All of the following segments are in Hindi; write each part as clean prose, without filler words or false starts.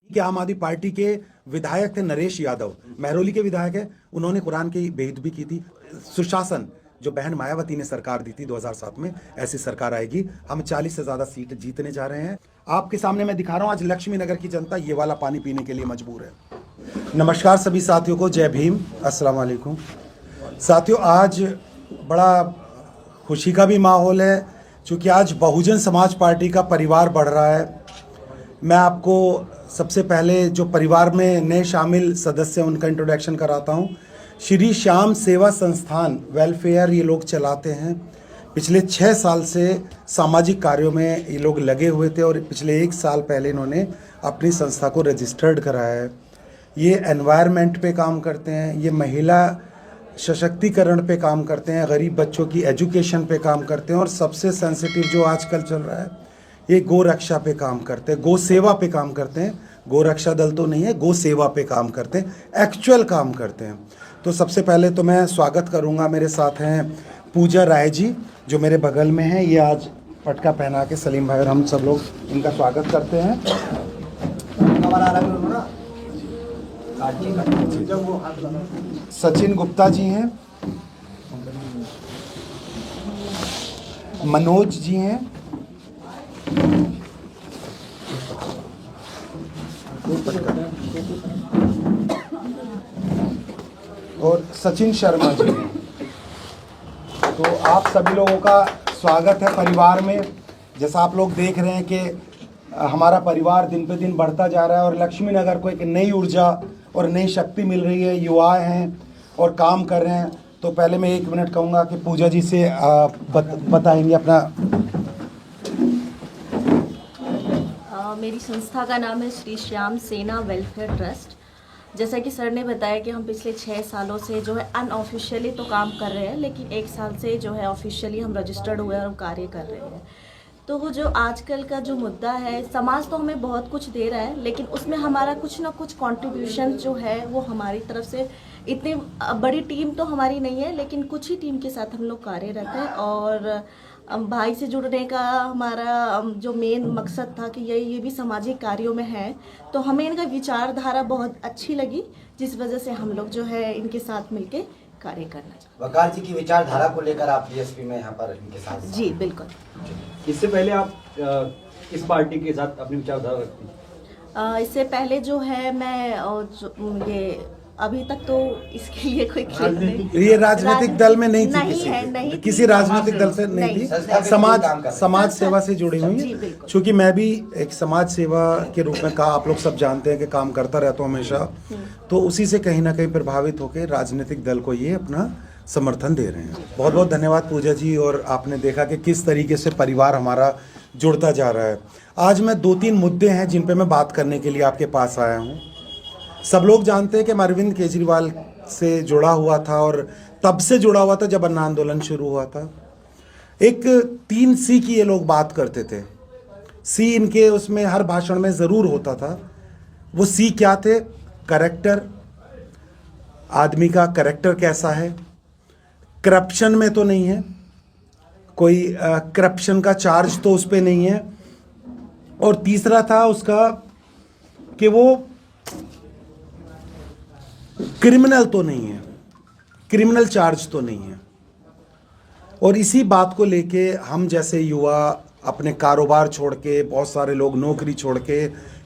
कि आम आदमी पार्टी के विधायक थे नरेश यादव, महरौली के विधायक है, उन्होंने कुरान की बेइज्जती की थी। सुशासन जो बहन मायावती ने सरकार दी थी 2007 में, ऐसी सरकार आएगी। हम 40 से ज्यादा सीट जीतने जा रहे हैं। आपके सामने मैं दिखा रहा हूं, आज लक्ष्मी नगर की जनता ये वाला पानी पीने के लिए मजबूर है। नमस्कार सभी साथियों को, जय भीम, अस्सलाम वालेकुम। साथियों, आज बड़ा खुशी का भी माहौल है क्योंकि आज बहुजन समाज पार्टी का परिवार बढ़ रहा है। मैं आपको सबसे पहले जो परिवार में नए शामिल सदस्य हैं उनका इंट्रोडक्शन कराता हूं। श्री श्याम सेवा संस्थान वेलफेयर ये लोग चलाते हैं। पिछले 6 साल से सामाजिक कार्यों में ये लोग लगे हुए थे और पिछले 1 साल पहले इन्होंने अपनी संस्था को रजिस्टर्ड कराया है। ये एनवायरनमेंट पे काम करते हैं, ये महिला सशक्तिकरण पे काम करते हैं, गरीब बच्चों की एजुकेशन पे काम करते हैं और सबसे सेंसिटिव जो आजकल चल रहा है ये गो रक्षा पे काम करते हैं, गो सेवा पे काम करते हैं। गो रक्षा दल तो नहीं है, गो सेवा पे काम करते हैं, एक्चुअल काम करते हैं। तो सबसे पहले तो मैं स्वागत करूंगा, मेरे साथ हैं पूजा राय जी जो मेरे बगल में हैं। ये आज पटका पहना के सलीम भाई और हम सब लोग इनका स्वागत करते हैं। सचिन गुप्ता जी हैं, मनोज जी हैं, और सचिन शर्मा जी हैं। तो आप सभी लोगों का स्वागत है परिवार में। जैसा आप लोग देख रहे हैं कि हमारा परिवार दिन पे दिन बढ़ता जा रहा है और लक्ष्मी नगर को एक नई ऊर्जा और नई शक्ति मिल रही है। युवा हैं और काम कर रहे हैं। तो पहले मैं 1 मिनट कहूँगा कि पूजा जी से बताएंगे अपना। मेरी संस्था का नाम है श्री श्याम सेना वेलफेयर ट्रस्ट। जैसा कि सर ने बताया कि हम पिछले 6 सालों से जो है अनऑफिशियली तो काम कर रहे हैं, लेकिन 1 साल से जो है ऑफिशियली हम रजिस्टर्ड हुए और हम कार्य कर रहे हैं। तो वो जो आजकल का जो मुद्दा है, समाज तो हमें बहुत कुछ दे रहा है, लेकिन उसमें हमारा कुछ ना कुछ कंट्रीब्यूशन जो है वो हमारी तरफ से, इतनी बड़ी टीम तो हमारी नहीं है लेकिन कुछ ही टीम के साथ हम लोग कार्यरत हैं। और भाई से जुड़ने का हमारा जो मेन मकसद था कि ये भी सामाजिक कार्यों में है, तो हमें इनका विचारधारा बहुत अच्छी लगी, जिस वजह से हम लोग जो है इनके साथ मिलके कार्य करना चाहते हैं। वकार जी की विचारधारा को लेकर आप बीएसपी में यहाँ पर इनके साथ? जी बिल्कुल। इससे पहले आप किस पार्टी के साथ अपनी विचारधारा रखती हैं? इससे पहले जो है मैं ये अभी तक तो इसके लिए कोई खेल नहीं, ये राजनीतिक दल में नहीं थी, नहीं किसी राजनीतिक दल से नहीं थी, समाज सेवा से जुड़ी हुई है। क्योंकि मैं भी एक समाज सेवा के रूप में, कहा आप लोग सब जानते हैं कि काम करता रहता हूँ हमेशा, तो उसी से कहीं ना कहीं प्रभावित होकर राजनीतिक दल को ये अपना समर्थन दे रहे हैं। बहुत बहुत धन्यवाद पूजा जी। और आपने देखा कि किस तरीके से परिवार हमारा जुड़ता जा रहा है। आज मैं 2-3 मुद्दे हैं जिन पे मैं बात करने के लिए आपके पास आया हूँ। सब लोग जानते हैं कि मैं अरविंद केजरीवाल से जुड़ा हुआ था और तब से जुड़ा हुआ था जब अन्ना आंदोलन शुरू हुआ था। एक 3 सी की ये लोग बात करते थे। सी इनके उसमें हर भाषण में ज़रूर होता था। वो सी क्या थे? करेक्टर, आदमी का करेक्टर कैसा है, करप्शन में तो नहीं है, कोई करप्शन का चार्ज तो उस पर नहीं है, और तीसरा था उसका कि वो क्रिमिनल तो नहीं है, क्रिमिनल चार्ज तो नहीं है। और इसी बात को लेके हम जैसे युवा अपने कारोबार छोड़ के, बहुत सारे लोग नौकरी छोड़ के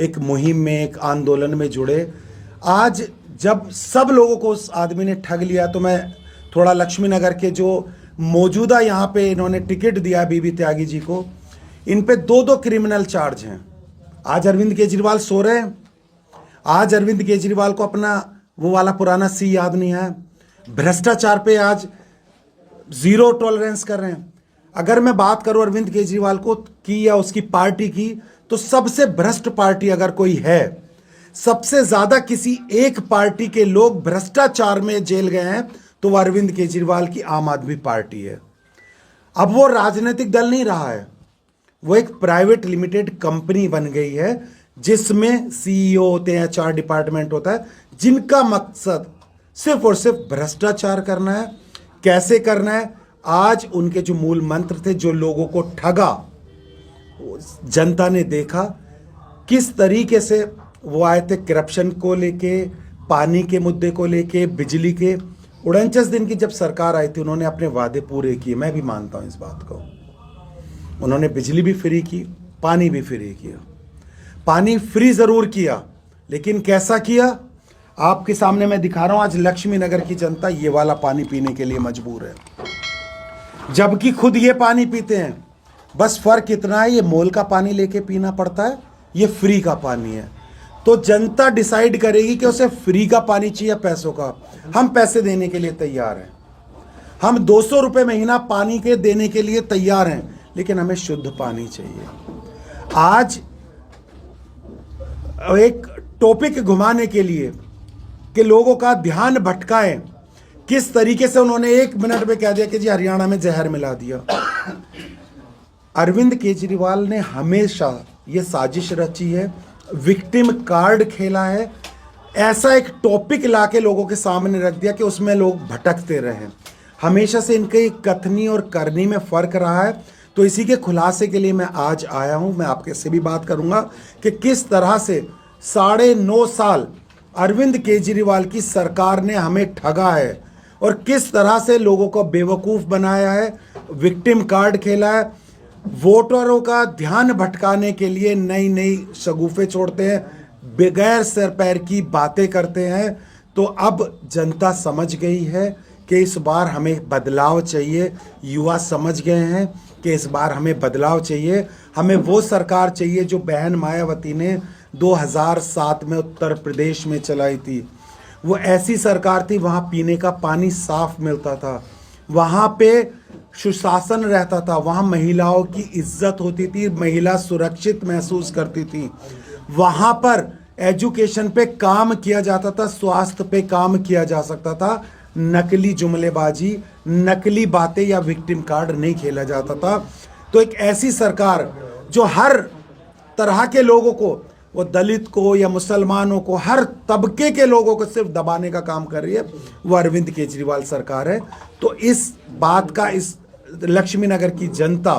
एक मुहिम में, एक आंदोलन में जुड़े। आज जब सब लोगों को उस आदमी ने ठग लिया, तो मैं थोड़ा लक्ष्मी नगर के जो मौजूदा यहाँ पे इन्होंने टिकट दिया बीबी त्यागी जी को, इन पे 2-2 क्रिमिनल चार्ज हैं। आज अरविंद केजरीवाल सो रहे हैं। आज अरविंद केजरीवाल को अपना वो वाला पुराना सी याद नहीं है। भ्रष्टाचार पे आज 0 टॉलरेंस कर रहे हैं। अगर मैं बात करूं अरविंद केजरीवाल को की या उसकी पार्टी की, तो सबसे भ्रष्ट पार्टी अगर कोई है, सबसे ज्यादा किसी एक पार्टी के लोग भ्रष्टाचार में जेल गए हैं, तो वह अरविंद केजरीवाल की आम आदमी पार्टी है। अब वो राजनीतिक दल नहीं रहा है, वो एक प्राइवेट लिमिटेड कंपनी बन गई है जिसमें सीईओ होते हैं, 4 डिपार्टमेंट होता है, जिनका मकसद सिर्फ और सिर्फ भ्रष्टाचार करना है। कैसे करना है? आज उनके जो मूल मंत्र थे, जो लोगों को ठगा, जनता ने देखा किस तरीके से वो आए थे करप्शन को लेके, पानी के मुद्दे को लेके, बिजली के। 49 दिन की जब सरकार आई थी उन्होंने अपने वादे पूरे किए, मैं भी मानता हूँ इस बात को। उन्होंने बिजली भी फ्री की, पानी भी फ्री किया। पानी फ्री ज़रूर किया, लेकिन कैसा किया आपके सामने मैं दिखा रहा हूँ। आज लक्ष्मी नगर की जनता ये वाला पानी पीने के लिए मजबूर है, जबकि खुद ये पानी पीते हैं। बस फर्क इतना है, ये मोल का पानी लेके पीना पड़ता है, ये फ्री का पानी है। तो जनता डिसाइड करेगी कि उसे फ्री का पानी चाहिए, पैसों का। हम पैसे देने के लिए तैयार हैं, हम 200 रुपये महीना पानी के देने के लिए तैयार हैं, लेकिन हमें शुद्ध पानी चाहिए। आज एक टॉपिक घुमाने के लिए कि लोगों का ध्यान भटकाए, किस तरीके से उन्होंने 1 मिनट में कह दिया कि जी हरियाणा में जहर मिला दिया। अरविंद केजरीवाल ने हमेशा ये साजिश रची है, विक्टिम कार्ड खेला है, ऐसा एक टॉपिक लाके लोगों के सामने रख दिया कि उसमें लोग भटकते रहे। हमेशा से इनके कथनी और करनी में फ़र्क रहा है। तो इसी के खुलासे के लिए मैं आज आया हूं। मैं आपके से भी बात करूंगा कि किस तरह से 9.5 साल अरविंद केजरीवाल की सरकार ने हमें ठगा है और किस तरह से लोगों को बेवकूफ़ बनाया है, विक्टिम कार्ड खेला है, वोटरों का ध्यान भटकाने के लिए नई नई शगुफे छोड़ते हैं, बगैर सिर पैर की बातें करते हैं। तो अब जनता समझ गई है कि इस बार हमें बदलाव चाहिए। युवा समझ गए हैं कि इस बार हमें बदलाव चाहिए। हमें वो सरकार चाहिए जो बहन मायावती ने 2007 में उत्तर प्रदेश में चलाई थी। वो ऐसी सरकार थी, वहाँ पीने का पानी साफ मिलता था, वहाँ पे सुशासन रहता था, वहाँ महिलाओं की इज्जत होती थी, महिला सुरक्षित महसूस करती थी, वहाँ पर एजुकेशन पे काम किया जाता था, स्वास्थ्य पे काम किया जा सकता था, नकली जुमलेबाजी, नकली बातें या विक्टिम कार्ड नहीं खेला जाता था। तो एक ऐसी सरकार जो हर तरह के लोगों को, वो दलित को या मुसलमानों को, हर तबके के लोगों को सिर्फ दबाने का काम कर रही है, वो अरविंद केजरीवाल सरकार है। तो इस बात का इस लक्ष्मी नगर की जनता,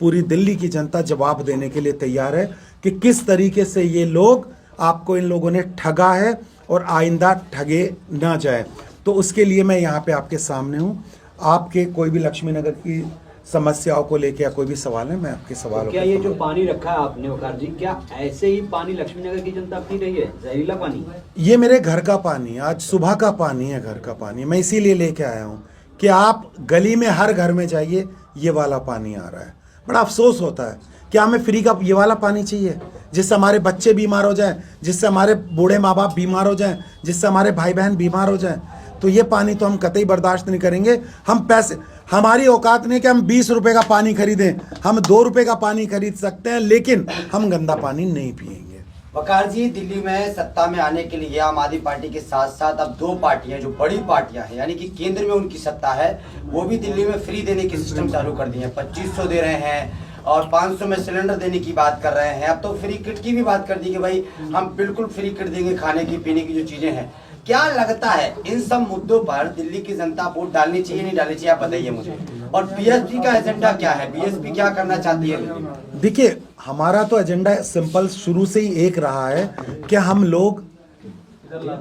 पूरी दिल्ली की जनता जवाब देने के लिए तैयार है कि किस तरीके से ये लोग, आपको इन लोगों ने ठगा है और आइंदा ठगे ना जाए। तो उसके लिए मैं यहाँ पे आपके सामने हूँ। आपके कोई भी लक्ष्मी नगर की समस्याओं को लेकर या कोई भी सवाल है, मैं आपके सवालों क्या ये जो पानी रखा है आपने वकार जी, क्या ऐसे ही पानी लक्ष्मी नगर की जनता पी रही है, जहरीला पानी? ये मेरे घर का पानी, आज सुबह का पानी है, घर का पानी। मैं इसीलिए लेके आया हूँ कि आप गली में हर घर में जाइए, ये वाला पानी आ रहा है। बड़ा अफसोस होता है कि हमें फ्री का ये वाला पानी चाहिए, जिससे हमारे बच्चे बीमार हो जाएं, जिससे हमारे बूढ़े माँ बाप बीमार हो जाएं, जिससे हमारे भाई बहन बीमार हो जाएं। तो ये पानी तो हम कतई बर्दाश्त नहीं करेंगे। हम पैसे, हमारी औकात नहीं कि हम 20 रुपए का पानी खरीदें, हम 2 रुपए का पानी खरीद सकते हैं, लेकिन हम गंदा पानी नहीं पिएंगे। वकार जी, दिल्ली में सत्ता में आने के लिए आम आदमी पार्टी के साथ साथ अब 2 पार्टियां जो बड़ी पार्टियां हैं, यानी कि केंद्र में उनकी सत्ता है, वो भी दिल्ली में फ्री देने की सिस्टम चालू कर दिए हैं। 2500 दे रहे हैं और 500 में सिलेंडर देने की बात कर रहे हैं। अब तो फ्री किट की भी बात कर दी कि भाई हम बिल्कुल फ्री किट देंगे, खाने की पीने की जो चीजें हैं। क्या लगता है इन सब मुद्दों पर दिल्ली की जनता वोट डालनी चाहिए, नहीं डालनी चाहिए, आप बताइए मुझे। और बीएसपी का एजेंडा क्या है, बीएसपी क्या करना चाहती है? देखिए, हमारा तो एजेंडा सिंपल शुरू से ही एक रहा है कि हम लोग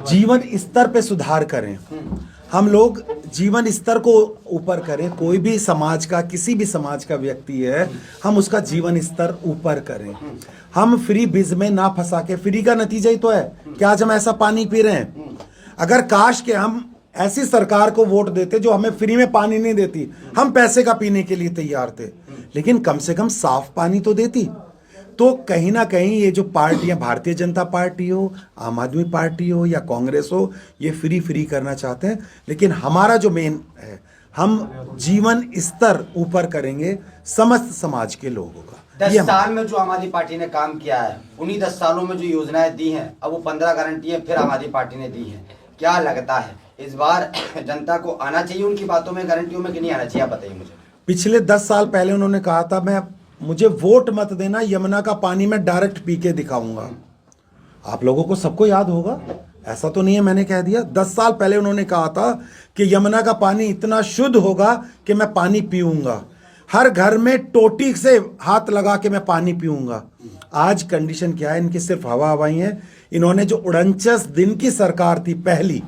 जीवन स्तर पे सुधार करें, हम लोग जीवन स्तर को ऊपर करें। कोई भी समाज का, किसी भी समाज का व्यक्ति है, हम उसका जीवन स्तर ऊपर करें। हम फ्री बीज में ना फंसा के, फ्री का नतीजा ही तो है कि आज हम ऐसा पानी पी रहे हैं। अगर काश के हम ऐसी सरकार को वोट देते जो हमें फ्री में पानी नहीं देती, हम पैसे का पीने के लिए तैयार थे, लेकिन कम से कम साफ पानी तो देती। तो कहीं ना कहीं ये जो पार्टियां, भारतीय जनता पार्टी हो, आम आदमी पार्टी हो या कांग्रेस हो, ये फ्री करना चाहते हैं। लेकिन हमारा जो मेन है, हम जीवन स्तर ऊपर करेंगे समस्त समाज के लोगों का। 10 साल में जो आम आदमी पार्टी ने काम किया है, उन्हीं 10 सालों में जो योजनाएं दी हैं, अब वो 15 गारंटी है फिर आम आदमी पार्टी ने दी है। क्या लगता है इस बार जनता को आना चाहिए उनकी बातों में, गारंटियों में, कि नहीं आना चाहिए, आप बताइए मुझे। पिछले 10 साल पहले उन्होंने कहा था, मुझे वोट मत देना, यमुना का पानी मैं डायरेक्ट पी के दिखाऊंगा। आप लोगों को सबको याद होगा, ऐसा तो नहीं है मैंने कह दिया। 10 साल पहले उन्होंने कहा था कि यमुना का पानी इतना शुद्ध होगा कि मैं पानी पीऊंगा। हर घर में टोटी से हाथ लगा के मैं पानी पीऊंगा। आज कंडीशन क्या है, इनकी सिर्फ हवा हवाई है। इन्होंने जो 49 दिन की सरकार थी पहली,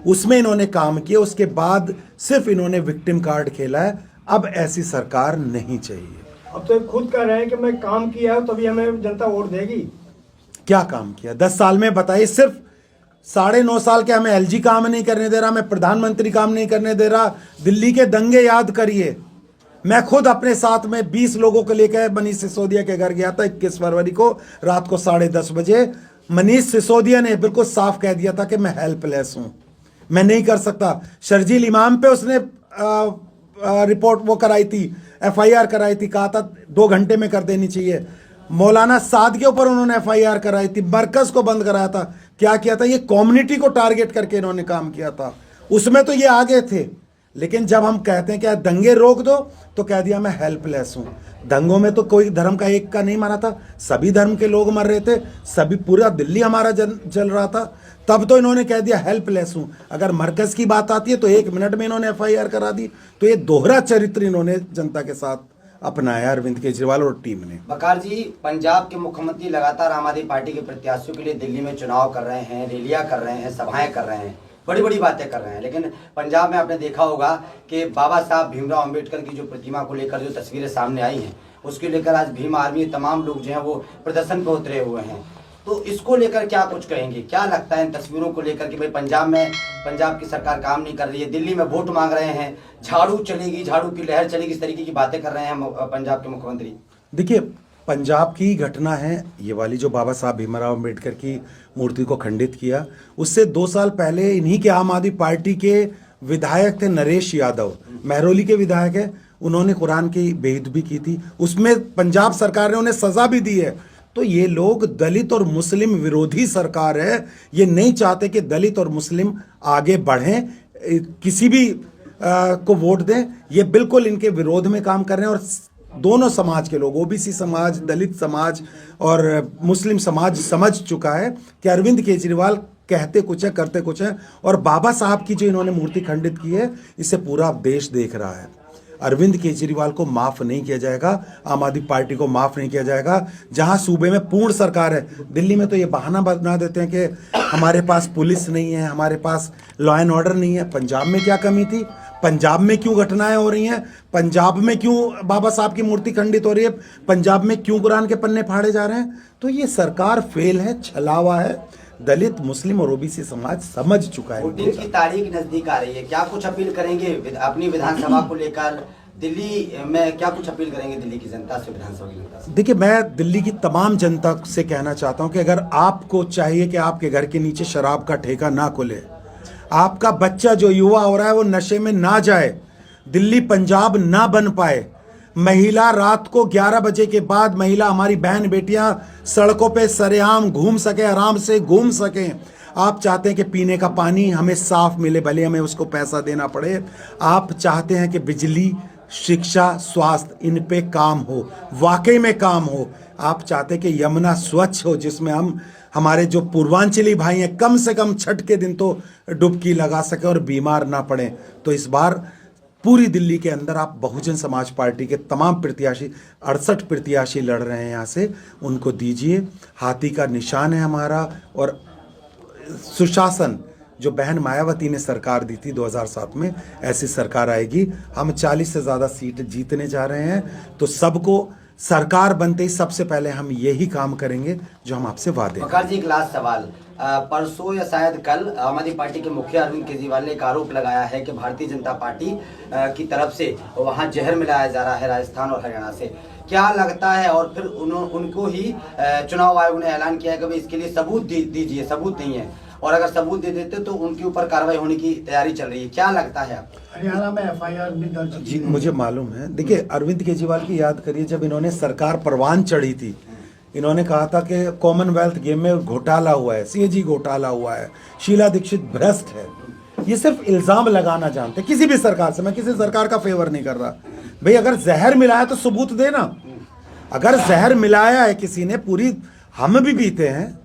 उसमें इन्होंने काम किया, उसके बाद सिर्फ इन्होंने विक्टिम कार्ड खेला है। अब ऐसी सरकार नहीं चाहिए। अब तो ये खुद कह रहे हैं कि मैं काम किया है तभी हमें जनता वोट देगी। क्या काम किया 10 साल में बताइए? सिर्फ 9.5 साल के हमें एलजी काम नहीं करने दे रहा, हमें प्रधानमंत्री काम नहीं करने दे रहा। दिल्ली के दंगे याद करिए, मैं खुद अपने साथ में 20 लोगों को लेकर मनीष सिसोदिया के घर गया था 21 फरवरी को रात को 10:30 बजे। मनीष सिसोदिया ने बिल्कुल साफ कह दिया था कि मैं हेल्पलेस हूं, मैं नहीं कर सकता। शर्जील इमाम पे उसने रिपोर्ट वो कराई थी, एफआईआर कराई थी, कहा था 2 घंटे में कर देनी चाहिए। मौलाना साद के ऊपर उन्होंने एफआईआर कराई थी, मरकज को बंद कराया था। क्या किया था? ये कम्युनिटी को टारगेट करके इन्होंने काम किया था। उसमें तो ये आगे थे, लेकिन जब हम कहते हैं कि दंगे रोक दो तो कह दिया मैं हेल्पलेस हूं। दंगों में तो कोई धर्म का एक का नहीं मरा था, सभी धर्म के लोग मर रहे थे, सभी पूरा दिल्ली हमारा जल रहा था। तब तो इन्होंने कह दिया हेल्पलेस हूं। अगर मरकज की बात आती है तो 1 मिनट में इन्होंने एफआईआर करा दी। तो ये दोहरा चरित्र इन्होंने जनता के साथ अपनाया अरविंद केजरीवाल और टीम ने। वकार जी, पंजाब के मुख्यमंत्री लगातार आम आदमी पार्टी के प्रत्याशियों के लिए दिल्ली में चुनाव कर रहे हैं, रैलियां कर रहे हैं, सभाएं कर रहे हैं, बड़ी बड़ी बातें कर रहे हैं। लेकिन पंजाब में आपने देखा होगा कि बाबा साहब भीमराव अंबेडकर की जो प्रतिमा को लेकर जो तस्वीरें सामने आई हैं, उसके लेकर आज भीम आर्मी तमाम लोग जो हैं वो प्रदर्शन पे उतरे हुए हैं। तो इसको लेकर क्या कुछ कहेंगे? क्या लगता है इन तस्वीरों को लेकर कि भाई पंजाब की सरकार काम नहीं कर रही है, दिल्ली में वोट मांग रहे हैं, झाड़ू चलेगी, झाड़ू की लहर चलेगी, इस तरीके की बातें कर रहे हैं पंजाब के मुख्यमंत्री? देखिए, पंजाब की घटना है ये वाली, जो बाबा साहब भीमराव अंबेडकर की मूर्ति को खंडित किया। उससे 2 साल पहले इन्हीं के आम आदमी पार्टी के विधायक थे नरेश यादव, महरौली के विधायक है, उन्होंने कुरान की बेअदबी की थी। उसमें पंजाब सरकार ने उन्हें सजा भी दी है। तो ये लोग दलित और मुस्लिम विरोधी सरकार है, ये नहीं चाहते कि दलित और मुस्लिम आगे बढ़ें, किसी भी को वोट दें। ये बिल्कुल इनके विरोध में काम कर रहे हैं। और दोनों समाज के लोग, ओबीसी समाज, दलित समाज और मुस्लिम समाज समझ चुका है कि अरविंद केजरीवाल कहते कुछ है, करते कुछ है। और बाबा साहब की जो इन्होंने मूर्ति खंडित की है, इसे पूरा देश देख रहा है। अरविंद केजरीवाल को माफ नहीं किया जाएगा, आम आदमी पार्टी को माफ नहीं किया जाएगा। जहां सूबे में पूर्ण सरकार है, दिल्ली में तो ये बहाना बना देते हैं कि हमारे पास पुलिस नहीं है, हमारे पास लॉ एंड ऑर्डर नहीं है। पंजाब में क्या कमी थी? पंजाब में क्यों घटनाएं हो रही हैं? पंजाब में क्यों बाबा साहब की मूर्ति खंडित हो रही है? पंजाब में क्यों कुरान के पन्ने फाड़े जा रहे हैं? तो ये सरकार फेल है, छलावा है। दलित, मुस्लिम और ओबीसी समाज समझ चुका है। वोटिंग की तारीख नजदीक आ रही है, क्या कुछ अपील करेंगे अपनी विधानसभा को लेकर? दिल्ली में क्या कुछ अपील करेंगे दिल्ली की जनता से, विधानसभा की जनता से? देखिए, मैं दिल्ली की तमाम जनता से कहना चाहता हूं कि अगर आपको चाहिए कि आपके घर के नीचे शराब का ठेका ना खुले, आपका बच्चा जो युवा हो रहा है वो नशे में ना जाए, दिल्ली पंजाब ना बन पाए, महिला रात को 11 बजे के बाद महिला, हमारी बहन बेटियां सड़कों पे सरेआम घूम सके, आराम से घूम सकें। आप चाहते हैं कि पीने का पानी हमें साफ मिले, भले हमें उसको पैसा देना पड़े। आप चाहते हैं कि बिजली, शिक्षा, स्वास्थ्य, इन पे काम हो, वाकई में काम हो। आप चाहते हैं कि यमुना स्वच्छ हो, जिसमें हमारे जो पूर्वांचली भाई हैं कम से कम छठ के दिन तो डुबकी लगा सके और बीमार ना पड़े। तो इस बार पूरी दिल्ली के अंदर आप बहुजन समाज पार्टी के तमाम प्रत्याशी, 68 प्रत्याशी लड़ रहे हैं यहाँ से, उनको दीजिए। हाथी का निशान है हमारा। और सुशासन जो बहन मायावती ने सरकार दी थी 2007 में, ऐसी सरकार आएगी। हम 40 से ज़्यादा सीट जीतने जा रहे हैं। तो सबको सरकार बनते ही सबसे पहले हम यही काम करेंगे जो हम आपसे वादे। वकार जी, एक लास्ट सवाल। परसों या शायद कल आम आदमी पार्टी के मुखिया अरविंद केजरीवाल ने एक आरोप लगाया है कि भारतीय जनता पार्टी की तरफ से वहां जहर मिलाया जा रहा है राजस्थान और हरियाणा से। क्या लगता है? और फिर उनको ही चुनाव आयोग ने ऐलान किया है कि भाई इसके लिए सबूत दीजिए, सबूत नहीं है, और अगर सबूत दे देते तो उनके ऊपर कार्रवाई होने की तैयारी चल रही है। क्या लगता है आपको? हरियाणा में एफआईआर भी दर्ज जी, मुझे मालूम है। देखिए, अरविंद केजरीवाल की याद करिए, जब इन्होंने सरकार परवान चढ़ी थी, इन्होंने कहा था कि कॉमनवेल्थ गेम में घोटाला हुआ है, सीएजी घोटाला हुआ है, शीला दीक्षित भ्रष्ट है। ये सिर्फ इल्जाम लगाना जानते, किसी भी सरकार से। मैं किसी सरकार का फेवर नहीं कर रहा भाई। अगर जहर मिलाया तो सबूत देना। अगर जहर मिलाया है किसी ने, पूरी हम भी पीते हैं,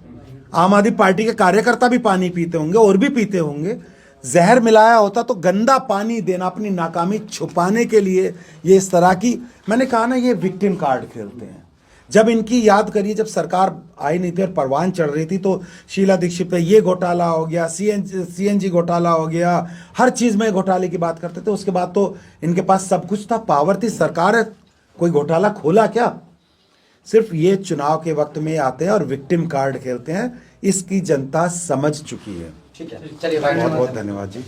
आम आदमी पार्टी के कार्यकर्ता भी पानी पीते होंगे और भी पीते होंगे। जहर मिलाया होता तो गंदा पानी देना अपनी नाकामी छुपाने के लिए ये इस तरह की, मैंने कहा ना, ये विक्टिम कार्ड खेलते हैं। जब इनकी याद करिए, जब सरकार आई नहीं थी और परवान चढ़ रही थी तो शीला दीक्षित पे ये घोटाला हो गया, सीएनजी घोटाला हो गया, हर चीज में घोटाले की बात करते थे। उसके बाद तो इनके पास सब कुछ था, पावर थी, सरकार है, कोई घोटाला खोला क्या? सिर्फ ये चुनाव के वक्त में आते हैं और विक्टिम कार्ड खेलते हैं। इसकी जनता समझ चुकी है। ठीक है, चलिए बहुत बहुत धन्यवाद जी।